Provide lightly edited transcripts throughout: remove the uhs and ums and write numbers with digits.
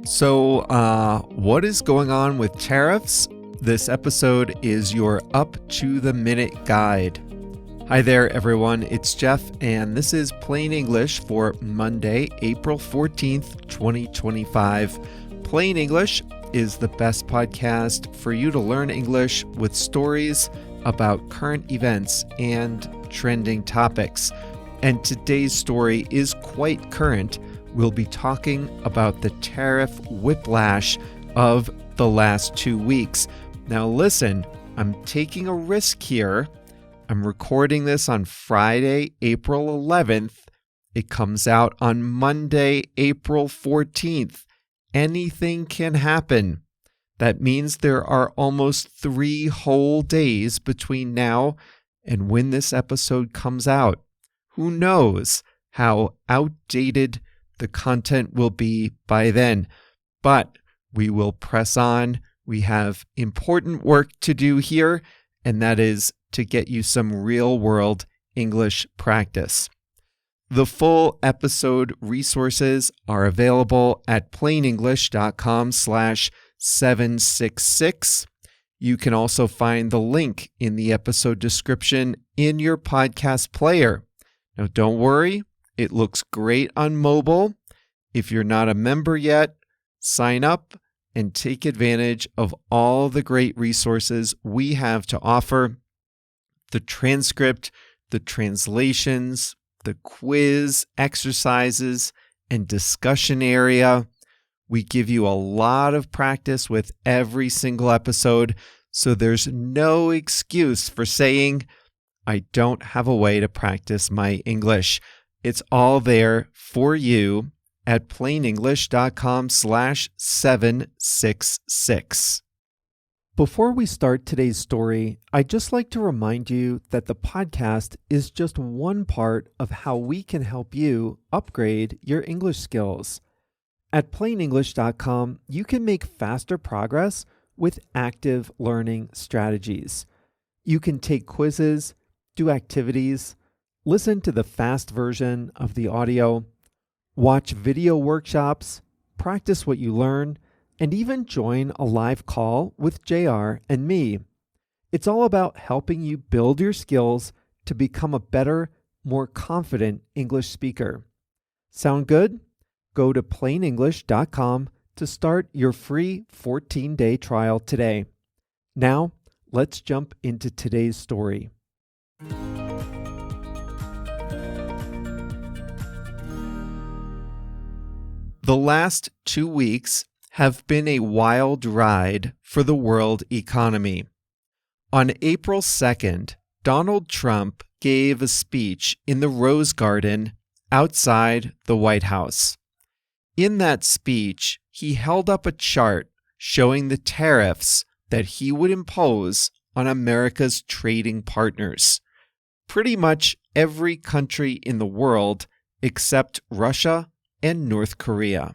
What is going on with tariffs? This episode is your up-to-the-minute guide. Hi there, everyone. It's Jeff, and this is Plain English for Monday, April 14th, 2025. Plain English is the best podcast for you to learn English with stories about current events and trending topics. And today's story is quite current. We'll be talking about the tariff whiplash of the last 2 weeks. Now listen, I'm taking a risk here. I'm recording this on Friday, April 11th. It comes out on Monday, April 14th. Anything can happen. That means there are almost 3 whole days between now and when this episode comes out. Who knows how outdated the content will be by then, but we will press on. We have important work to do here, and that is to get you some real-world English practice. The full episode resources are available at plainenglish.com/766. You can also find the link in the episode description in your podcast player. Now, don't worry. It looks great on mobile. If you're not a member yet, sign up and take advantage of all the great resources we have to offer. The transcript, the translations, the quiz, exercises, and discussion area. We give you a lot of practice with every single episode, so there's no excuse for saying, I don't have a way to practice my English. It's all there for you at plainenglish.com/766. Before we start today's story, I'd just like to remind you that the podcast is just one part of how we can help you upgrade your English skills. At plainenglish.com, you can make faster progress with active learning strategies. You can take quizzes, do activities, listen to the fast version of the audio, watch video workshops, practice what you learn, and even join a live call with JR and me. It's all about helping you build your skills to become a better, more confident English speaker. Sound good? Go to plainenglish.com to start your free 14-day trial today. Now, let's jump into today's story. The last 2 weeks have been a wild ride for the world economy. On April 2nd, Donald Trump gave a speech in the Rose Garden outside the White House. In that speech, he held up a chart showing the tariffs that he would impose on America's trading partners. Pretty much every country in the world except Russia and North Korea.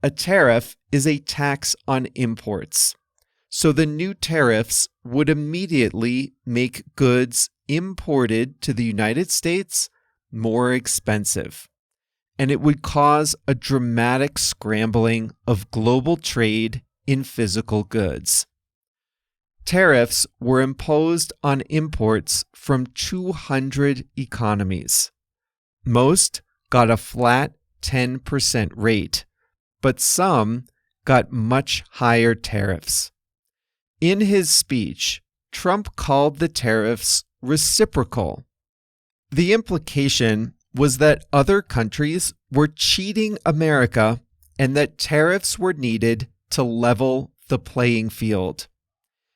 A tariff is a tax on imports. So the new tariffs would immediately make goods imported to the United States more expensive. And it would cause a dramatic scrambling of global trade in physical goods. Tariffs were imposed on imports from 200 economies. Most got a flat 10% rate, but some got much higher tariffs. In his speech, Trump called the tariffs reciprocal. The implication was that other countries were cheating America and that tariffs were needed to level the playing field.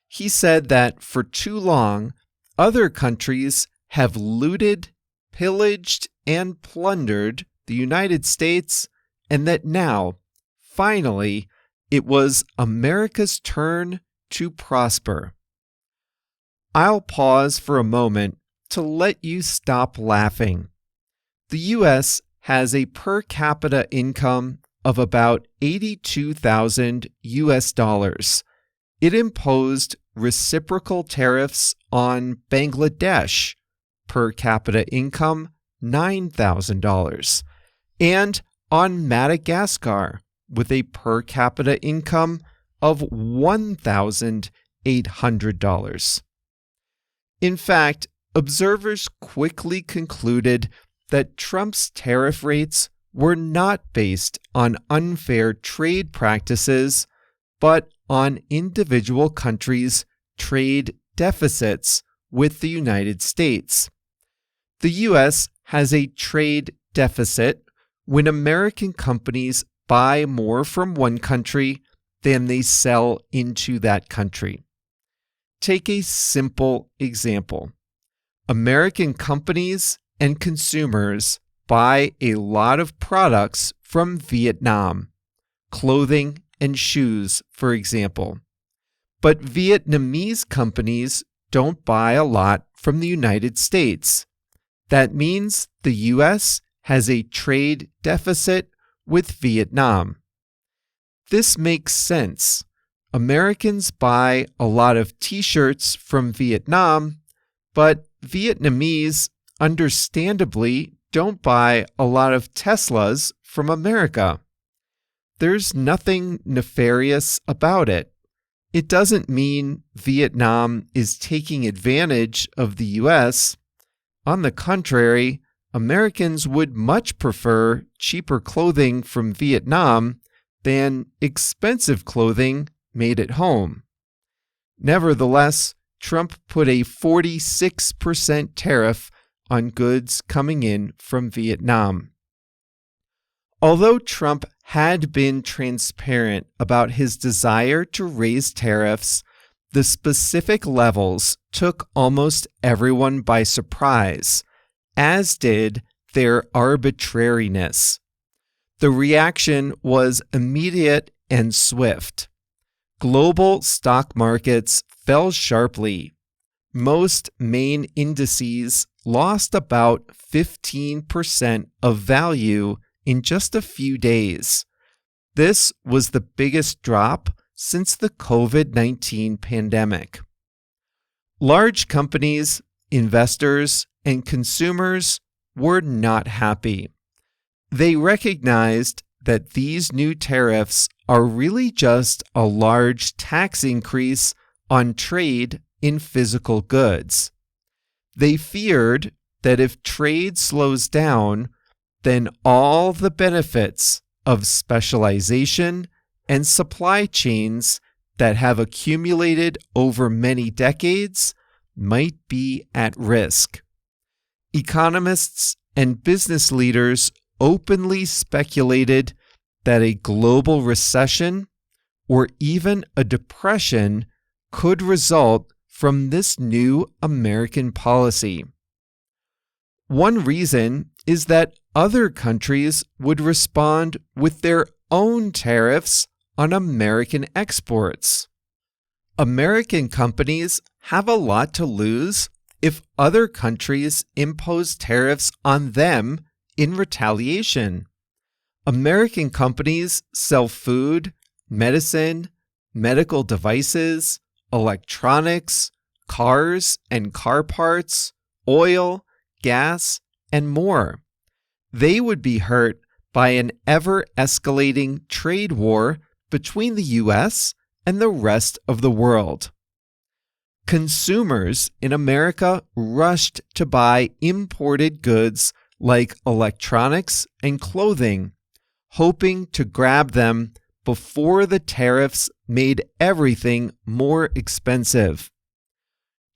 He said that for too long, other countries have looted, pillaged, and plundered the United States, and that now, finally, it was America's turn to prosper. I'll pause for a moment to let you stop laughing. The U.S. has a per capita income of about $82,000 US. It imposed reciprocal tariffs on Bangladesh, per capita income $9,000, and on Madagascar, with a per capita income of $1,800. In fact, observers quickly concluded that Trump's tariff rates were not based on unfair trade practices, but on individual countries' trade deficits with the United States. The U.S. has a trade deficit when American companies buy more from one country than they sell into that country. Take a simple example. American companies and consumers buy a lot of products from Vietnam, clothing and shoes, for example. But Vietnamese companies don't buy a lot from the United States. That means the U.S. has a trade deficit with Vietnam. This makes sense. Americans buy a lot of t-shirts from Vietnam, but Vietnamese, understandably, don't buy a lot of Teslas from America. There's nothing nefarious about it. It doesn't mean Vietnam is taking advantage of the U.S. On the contrary, Americans would much prefer cheaper clothing from Vietnam than expensive clothing made at home. Nevertheless, Trump put a 46% tariff on goods coming in from Vietnam. Although Trump had been transparent about his desire to raise tariffs, the specific levels took almost everyone by surprise, as did their arbitrariness. The reaction was immediate and swift. Global stock markets fell sharply. Most main indices lost about 15% of value in just a few days. This was the biggest drop since the COVID-19 pandemic. Large companies, investors, and consumers were not happy. They recognized that these new tariffs are really just a large tax increase on trade in physical goods. They feared that if trade slows down, then all the benefits of specialization and supply chains that have accumulated over many decades might be at risk. Economists and business leaders openly speculated that a global recession or even a depression could result from this new American policy. One reason is that other countries would respond with their own tariffs on American exports. American companies have a lot to lose if other countries impose tariffs on them in retaliation. American companies sell food, medicine, medical devices, electronics, cars and car parts, oil, gas, and more. They would be hurt by an ever-escalating trade war between the U.S. and the rest of the world. Consumers in America rushed to buy imported goods like electronics and clothing, hoping to grab them before the tariffs made everything more expensive.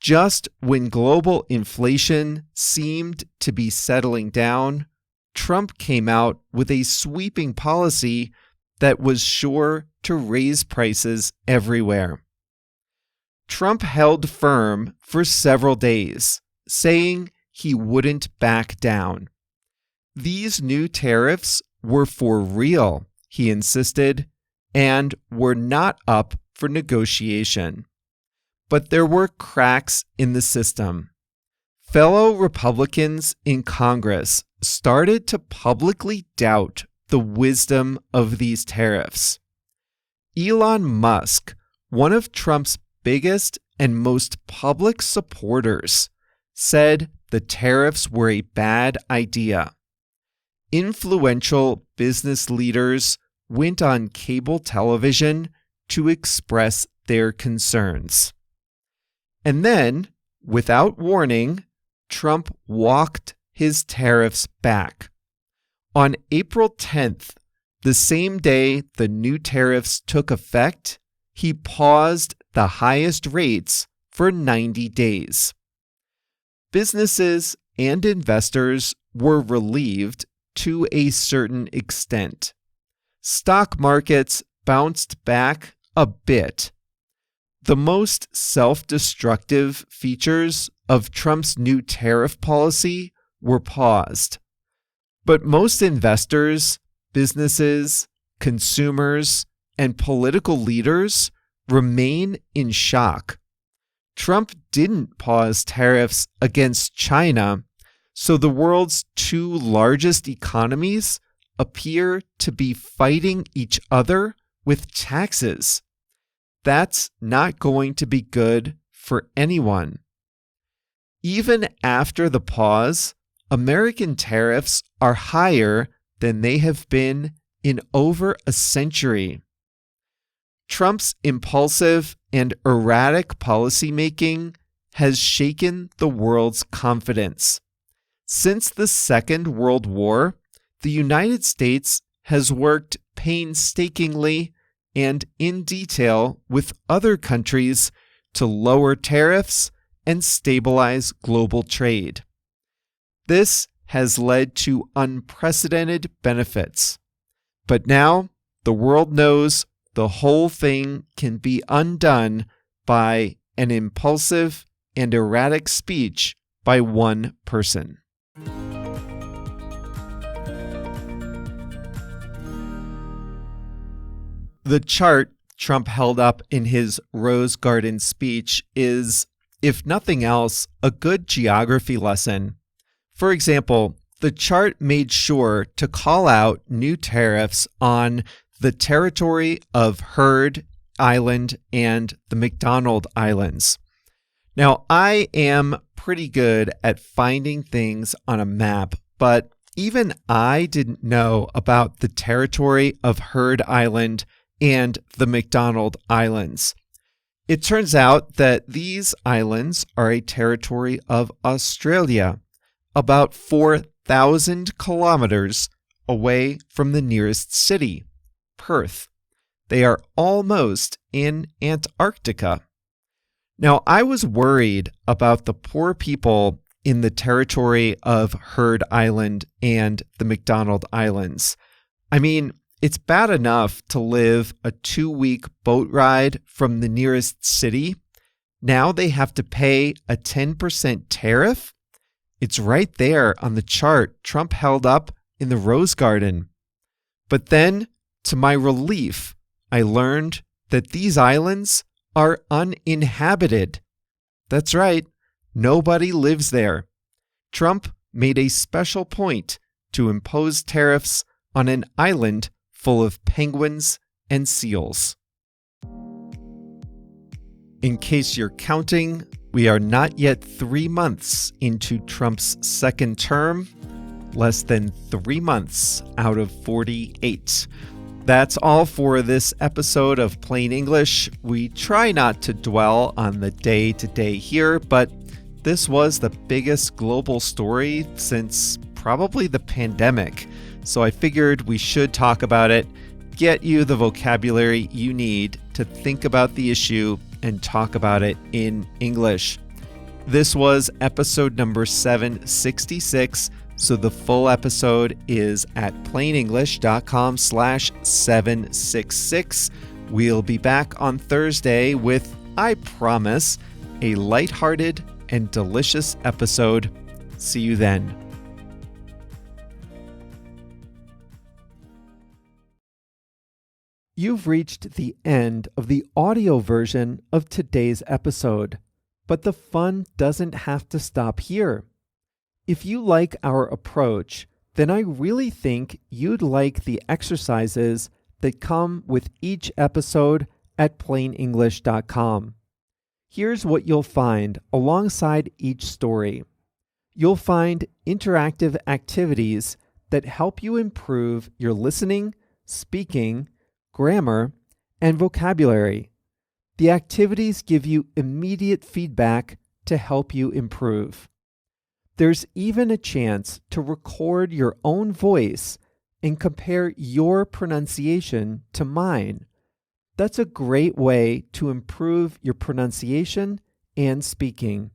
Just when global inflation seemed to be settling down, Trump came out with a sweeping policy that was sure to raise prices everywhere. Trump held firm for several days, saying he wouldn't back down. These new tariffs were for real, he insisted, and were not up for negotiation. But there were cracks in the system. Fellow Republicans in Congress started to publicly doubt the wisdom of these tariffs. Elon Musk, one of Trump's biggest and most public supporters, said the tariffs were a bad idea. Influential business leaders went on cable television to express their concerns. And then, without warning, Trump walked his tariffs back. On April 10th, the same day the new tariffs took effect, he paused the highest rates for 90 days. Businesses and investors were relieved to a certain extent. Stock markets bounced back a bit. The most self-destructive features of Trump's new tariff policy were paused. But most investors, businesses, consumers, and political leaders remain in shock. Trump didn't pause tariffs against China, so the world's two largest economies appear to be fighting each other with taxes. That's not going to be good for anyone. Even after the pause, American tariffs are higher than they have been in over a century. Trump's impulsive and erratic policymaking has shaken the world's confidence. Since the Second World War, the United States has worked painstakingly and in detail with other countries to lower tariffs and stabilize global trade. This has led to unprecedented benefits. But now the world knows the whole thing can be undone by an impulsive and erratic speech by one person. The chart Trump held up in his Rose Garden speech is, if nothing else, a good geography lesson. For example, the chart made sure to call out new tariffs on the territory of Heard Island and the McDonald Islands. Now, I am pretty good at finding things on a map, but even I didn't know about the territory of Heard Island and the McDonald Islands. It turns out that these islands are a territory of Australia, about 4,000 kilometers away from the nearest city, Perth. They are almost in Antarctica. Now, I was worried about the poor people in the territory of Heard Island and the McDonald Islands. I mean, it's bad enough to live a 2-week boat ride from the nearest city. Now they have to pay a 10% tariff? It's right there on the chart Trump held up in the Rose Garden. But then, to my relief, I learned that these islands are uninhabited. That's right, nobody lives there. Trump made a special point to impose tariffs on an island full of penguins and seals. In case you're counting, we are not yet 3 months into Trump's second term, less than 3 months out of 48. That's all for this episode of Plain English. We try not to dwell on the day-to-day here, but this was the biggest global story since probably the pandemic. So I figured we should talk about it, get you the vocabulary you need to think about the issue and talk about it in English. This was episode number 766. So the full episode is at plainenglish.com/766. We'll be back on Thursday with, I promise, a lighthearted and delicious episode. See you then. You've reached the end of the audio version of today's episode, but the fun doesn't have to stop here. If you like our approach, then I really think you'd like the exercises that come with each episode at plainenglish.com. Here's what you'll find alongside each story. You'll find interactive activities that help you improve your listening, speaking, grammar, and vocabulary. The activities give you immediate feedback to help you improve. There's even a chance to record your own voice and compare your pronunciation to mine. That's a great way to improve your pronunciation and speaking.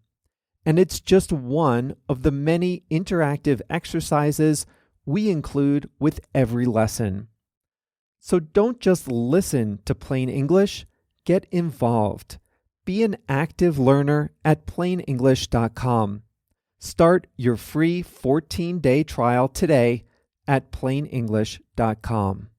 And it's just one of the many interactive exercises we include with every lesson. So don't just listen to Plain English, get involved. Be an active learner at plainenglish.com. Start your free 14-day trial today at plainenglish.com.